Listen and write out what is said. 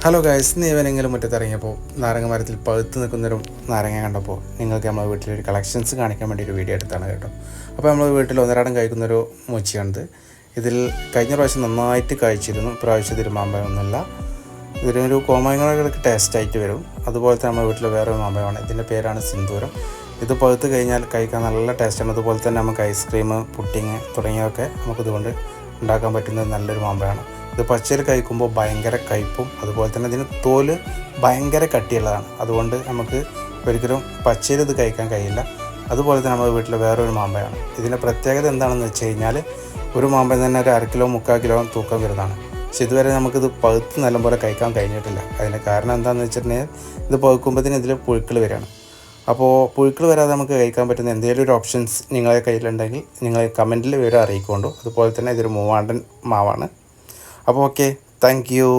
Hello guys, ഇന്ന് ഈവനിങ്ങിലും മുറ്റത്തിറങ്ങിയപ്പോൾ നാരങ്ങ മരത്തിൽ പഴുത്ത് നിൽക്കുന്നൊരു നാരങ്ങ കണ്ടപ്പോൾ നിങ്ങൾക്ക് നമ്മുടെ വീട്ടിലൊരു കളക്ഷൻസ് കാണിക്കാൻ വേണ്ടി ഒരു വീഡിയോ എടുത്താണ് കേട്ടോ. അപ്പോൾ നമ്മൾ വീട്ടിൽ ഒന്നരാടം കഴിക്കുന്നൊരു മൂച്ചിയാണിത്. ഇതിൽ കഴിഞ്ഞ പ്രാവശ്യം നന്നായിട്ട് കഴിച്ചിരുന്നു. പ്രാവശ്യം ഇതിൽ മാമ്പഴമൊന്നുമില്ല. ഇതിനൊരു കോമാങ്ങകൾക്ക് ടേസ്റ്റായിട്ട് വരും. അതുപോലെ തന്നെ നമ്മുടെ വീട്ടിൽ വേറൊരു മാമ്പഴമാണ്. ഇതിൻ്റെ പേരാണ് സിന്ദൂരം. ഇത് പഴുത്ത് കഴിഞ്ഞാൽ കഴിക്കാൻ നല്ല ടേസ്റ്റാണ്. അതുപോലെ തന്നെ നമുക്ക് ഐസ്ക്രീം, പുഡിങ് തുടങ്ങിയതൊക്കെ നമുക്കിതുകൊണ്ട് ഉണ്ടാക്കാൻ പറ്റുന്നത് നല്ലൊരു മാമ്പഴമാണ്. ഇത് പച്ചയിൽ കഴിക്കുമ്പോൾ ഭയങ്കര കയ്പും അതുപോലെ തന്നെ ഇതിന് തോല് ഭയങ്കര കട്ടിയുള്ളതാണ്. അതുകൊണ്ട് നമുക്ക് ഒരിക്കലും പച്ചയിൽ ഇത് കഴിക്കാൻ കഴിയില്ല. അതുപോലെ തന്നെ നമ്മുടെ വീട്ടിൽ വേറൊരു മാമ്പഴമാണ്. ഇതിൻ്റെ പ്രത്യേകത എന്താണെന്ന് വെച്ച് കഴിഞ്ഞാൽ ഒരു മാമ്പഴം തന്നെ ഒരു 1 കിലോ 3/4 കിലോ തൂക്കം വരുന്നതാണ്. പക്ഷെ ഇതുവരെ നമുക്കിത് പഴുത്ത് നല്ലപോലെ കഴിക്കാൻ കഴിഞ്ഞിട്ടില്ല. അതിൻ്റെ കാരണം എന്താണെന്ന് വെച്ചിട്ടുണ്ടെങ്കിൽ ഇത് പഴുക്കുമ്പോഴത്തേന് ഇതിൽ പുഴുക്കൾ വരികയാണ്. അപ്പോൾ പുഴുക്കൾ വരാതെ നമുക്ക് കഴിക്കാൻ പറ്റുന്ന എന്തെങ്കിലും ഒരു ഓപ്ഷൻസ് നിങ്ങളുടെ കയ്യിലുണ്ടെങ്കിൽ നിങ്ങൾ കമൻറ്റിൽ വിവരം അറിയിക്കൊണ്ടു. അതുപോലെ തന്നെ ഇതൊരു മൂവാണ്ടൻ മാവാണ്. അപ്പോൾ ഓക്കെ, താങ്ക് യു.